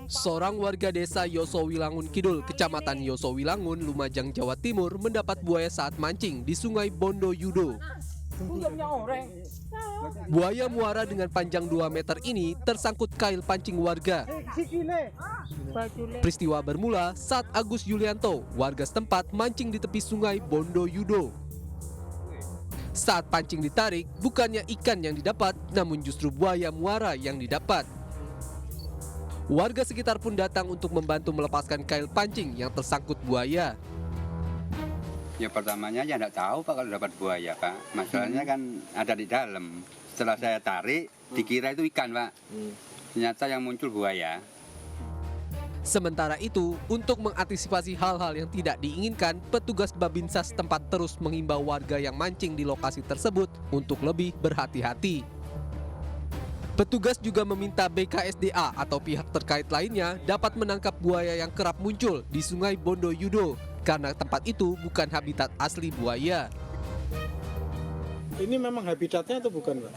Seorang warga desa Yosowilangun Kidul, Kecamatan Yosowilangun, Lumajang, Jawa Timur mendapat buaya saat mancing di Sungai Bondo Yudo. Buaya muara dengan panjang 2 meter ini tersangkut kail pancing warga. Peristiwa bermula saat Agus Yulianto, warga setempat, mancing di tepi Sungai Bondo Yudo. Saat pancing ditarik, bukannya ikan yang didapat, namun justru buaya muara yang didapat. Warga sekitar pun datang untuk membantu melepaskan kail pancing yang tersangkut buaya. Ya pertamanya ya enggak tahu Pak kalau dapat buaya Pak. Masalahnya kan ada di dalam. Setelah saya tarik, dikira itu ikan Pak. Ternyata yang muncul buaya. Sementara itu, untuk mengantisipasi hal-hal yang tidak diinginkan, petugas Babinsa setempat terus mengimbau warga yang mancing di lokasi tersebut untuk lebih berhati-hati. Petugas juga meminta BKSDA atau pihak terkait lainnya dapat menangkap buaya yang kerap muncul di Sungai Bondo Yudo karena tempat itu bukan habitat asli buaya. Ini memang habitatnya atau bukan, Pak?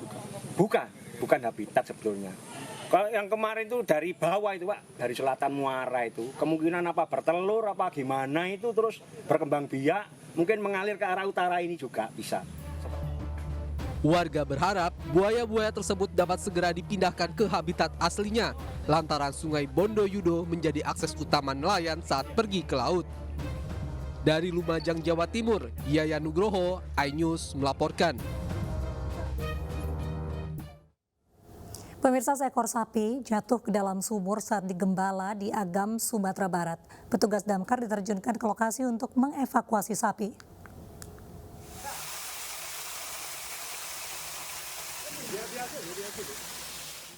Bukan habitat sebetulnya. Kalau yang kemarin itu dari bawah itu Pak, dari selatan muara itu, kemungkinan apa bertelur apa gimana itu terus berkembang biak, mungkin mengalir ke arah utara ini juga bisa. Warga berharap buaya-buaya tersebut dapat segera dipindahkan ke habitat aslinya lantaran Sungai Bondo Yudo menjadi akses utama nelayan saat pergi ke laut. Dari Lumajang, Jawa Timur, Yaya Nugroho, iNews melaporkan. Pemirsa, seekor sapi jatuh ke dalam sumur saat digembala di Agam, Sumatera Barat. Petugas damkar diterjunkan ke lokasi untuk mengevakuasi sapi.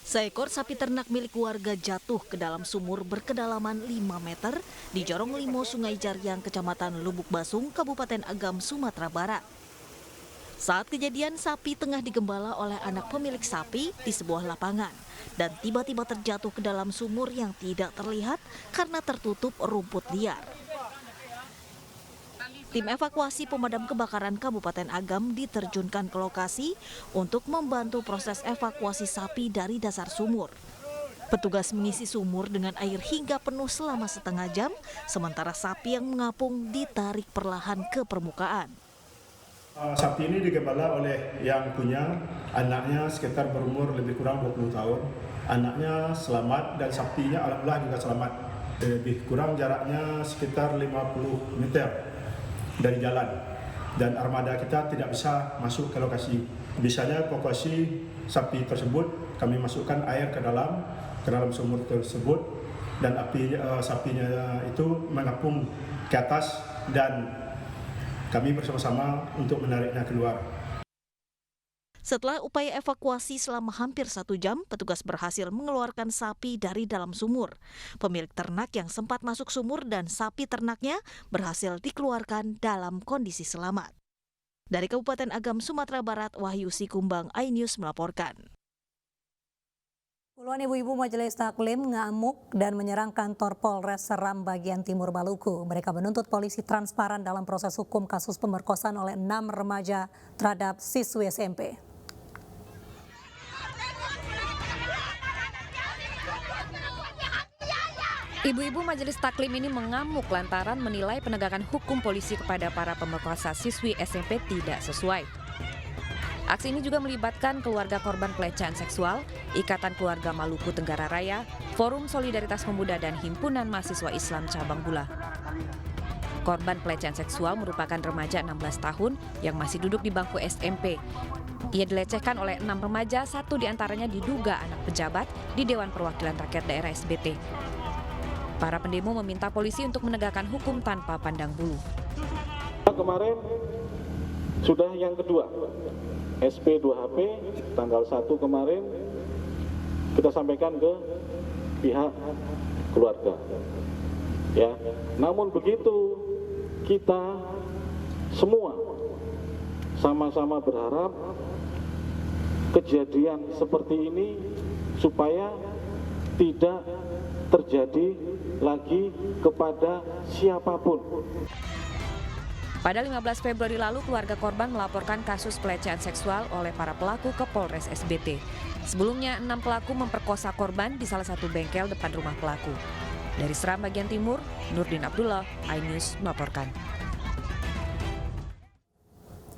Seekor sapi ternak milik warga jatuh ke dalam sumur berkedalaman 5 meter di Jorong Limo, Sungai Jaryang, Kecamatan Lubuk Basung, Kabupaten Agam, Sumatera Barat. Saat kejadian, sapi tengah digembala oleh anak pemilik sapi di sebuah lapangan dan tiba-tiba terjatuh ke dalam sumur yang tidak terlihat karena tertutup rumput liar. Tim evakuasi pemadam kebakaran Kabupaten Agam diterjunkan ke lokasi untuk membantu proses evakuasi sapi dari dasar sumur. Petugas mengisi sumur dengan air hingga penuh selama setengah jam, sementara sapi yang mengapung ditarik perlahan ke permukaan. Sapi ini digembala oleh yang punya, anaknya sekitar berumur lebih kurang 20 tahun. Anaknya selamat dan sapinya alhamdulillah juga selamat. Lebih kurang jaraknya sekitar 50 meter dari jalan, dan armada kita tidak bisa masuk ke lokasi. Bisanya evakuasi sapi tersebut, kami masukkan air ke dalam sumur tersebut, dan sapinya itu mengapung ke atas dan kami bersama-sama untuk menariknya keluar. Setelah upaya evakuasi selama hampir 1 jam, petugas berhasil mengeluarkan sapi dari dalam sumur. Pemilik ternak yang sempat masuk sumur dan sapi ternaknya berhasil dikeluarkan dalam kondisi selamat. Dari Kabupaten Agam, Sumatera Barat, Wahyu Sikumbang, iNews melaporkan. Puluhan ibu-ibu Majelis Taklim ngamuk dan menyerang kantor Polres Seram bagian Timur Maluku. Mereka menuntut polisi transparan dalam proses hukum kasus pemerkosaan oleh 6 remaja terhadap siswi SMP. Ibu-ibu Majelis Taklim ini mengamuk lantaran menilai penegakan hukum polisi kepada para pemerkosa siswi SMP tidak sesuai. Aksi ini juga melibatkan keluarga korban pelecehan seksual, Ikatan Keluarga Maluku Tenggara Raya, Forum Solidaritas Pemuda dan Himpunan Mahasiswa Islam Cabang Bula. Korban pelecehan seksual merupakan remaja 16 tahun yang masih duduk di bangku SMP. Ia dilecehkan oleh 6 remaja, 1 diantaranya diduga anak pejabat di Dewan Perwakilan Rakyat Daerah SBT. Para pendemo meminta polisi untuk menegakkan hukum tanpa pandang bulu. Kemarin sudah yang kedua, SP 2HP tanggal 1 kemarin kita sampaikan ke pihak keluarga. Ya, namun begitu kita semua sama-sama berharap kejadian seperti ini supaya tidak terjadi lagi kepada siapapun. Pada 15 Februari lalu, keluarga korban melaporkan kasus pelecehan seksual oleh para pelaku ke Polres SBT. Sebelumnya, 6 pelaku memperkosa korban di salah satu bengkel depan rumah pelaku. Dari Seram bagian timur, Nurdin Abdullah, iNews melaporkan.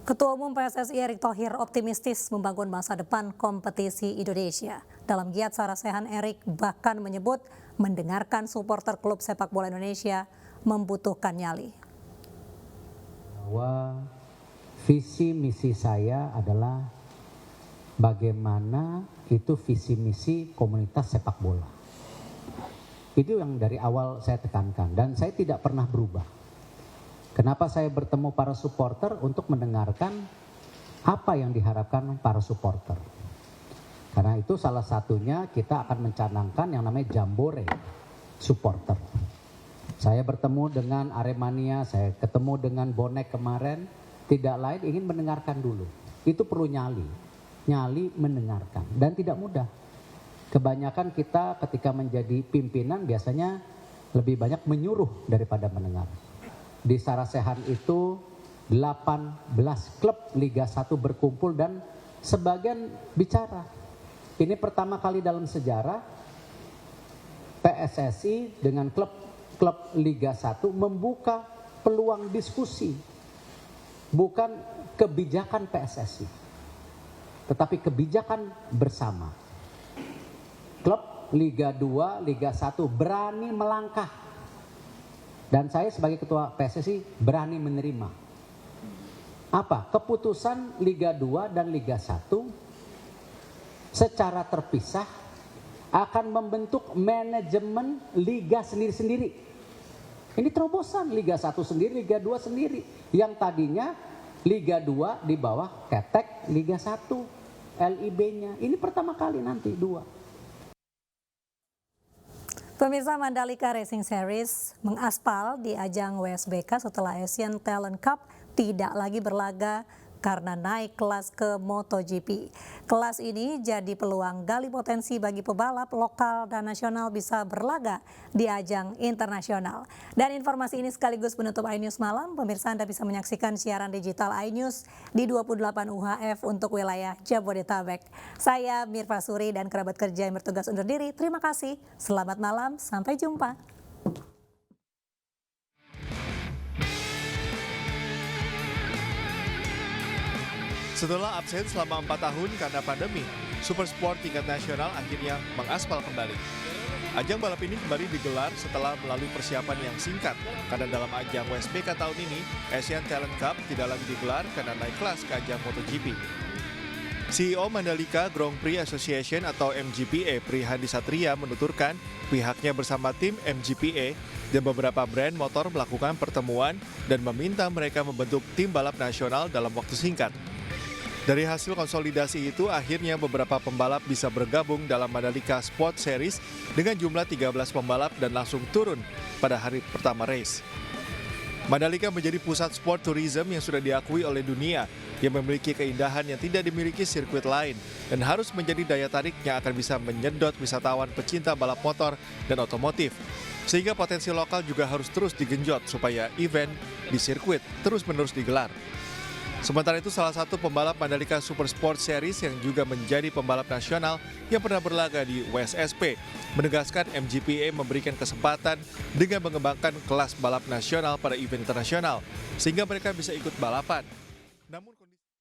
Ketua Umum PSSI Erick Thohir optimistis membangun masa depan kompetisi Indonesia. Dalam giat Sarasehan, Erick bahkan menyebut mendengarkan supporter klub sepak bola Indonesia membutuhkan nyali. Bahwa visi misi saya adalah bagaimana itu visi misi komunitas sepak bola. Itu yang dari awal saya tekankan dan saya tidak pernah berubah. Kenapa saya bertemu para supporter untuk mendengarkan apa yang diharapkan para supporter. Karena itu salah satunya kita akan mencanangkan yang namanya Jambore supporter. Saya bertemu dengan Aremania, saya ketemu dengan Bonek kemarin, tidak lain ingin mendengarkan dulu. Itu perlu nyali mendengarkan dan tidak mudah. Kebanyakan kita ketika menjadi pimpinan biasanya lebih banyak menyuruh daripada mendengar. Di Sarasehan itu 18 klub Liga 1 berkumpul dan sebagian bicara. Ini pertama kali dalam sejarah PSSI dengan klub Liga 1 membuka peluang diskusi. Bukan kebijakan PSSI, tetapi kebijakan bersama. Klub Liga 2, Liga 1 berani melangkah. Dan saya sebagai ketua PSSI berani menerima. Apa? Keputusan Liga 2 dan Liga 1 secara terpisah akan membentuk manajemen liga sendiri-sendiri. Ini terobosan Liga 1 sendiri, Liga 2 sendiri. Yang tadinya Liga 2 di bawah ketek Liga 1, LIB-nya. Ini pertama kali nanti 2. Pemirsa, Mandalika Racing Series mengaspal di ajang WSBK setelah Asian Talent Cup tidak lagi berlaga karena naik kelas ke MotoGP. Kelas ini jadi peluang gali potensi bagi pebalap lokal dan nasional bisa berlaga di ajang internasional. Dan informasi ini sekaligus menutup iNews Malam. Pemirsa, Anda bisa menyaksikan siaran digital iNews di 28 UHF untuk wilayah Jabodetabek. Saya Mirva Suri dan kerabat kerja yang bertugas undur diri. Terima kasih. Selamat malam. Sampai jumpa. Setelah absen selama 4 tahun karena pandemi, Super Sport tingkat nasional akhirnya mengaspal kembali. Ajang balap ini kembali digelar setelah melalui persiapan yang singkat, karena dalam ajang WSBK tahun ini, Asian Talent Cup tidak lagi digelar karena naik kelas ke ajang MotoGP. CEO Mandalika Grand Prix Association atau MGPA Prihadi Satria menuturkan pihaknya bersama tim MGPA dan beberapa brand motor melakukan pertemuan dan meminta mereka membentuk tim balap nasional dalam waktu singkat. Dari hasil konsolidasi itu, akhirnya beberapa pembalap bisa bergabung dalam Mandalika Sport Series dengan jumlah 13 pembalap dan langsung turun pada hari pertama race. Mandalika menjadi pusat sport tourism yang sudah diakui oleh dunia, yang memiliki keindahan yang tidak dimiliki sirkuit lain dan harus menjadi daya tarik yang akan bisa menyedot wisatawan pecinta balap motor dan otomotif. Sehingga potensi lokal juga harus terus digenjot supaya event di sirkuit terus-menerus digelar. Sementara itu, salah satu pembalap Mandalika Super Sport Series yang juga menjadi pembalap nasional yang pernah berlaga di WSSP menegaskan MGPA memberikan kesempatan dengan mengembangkan kelas balap nasional pada event internasional sehingga mereka bisa ikut balapan. Namun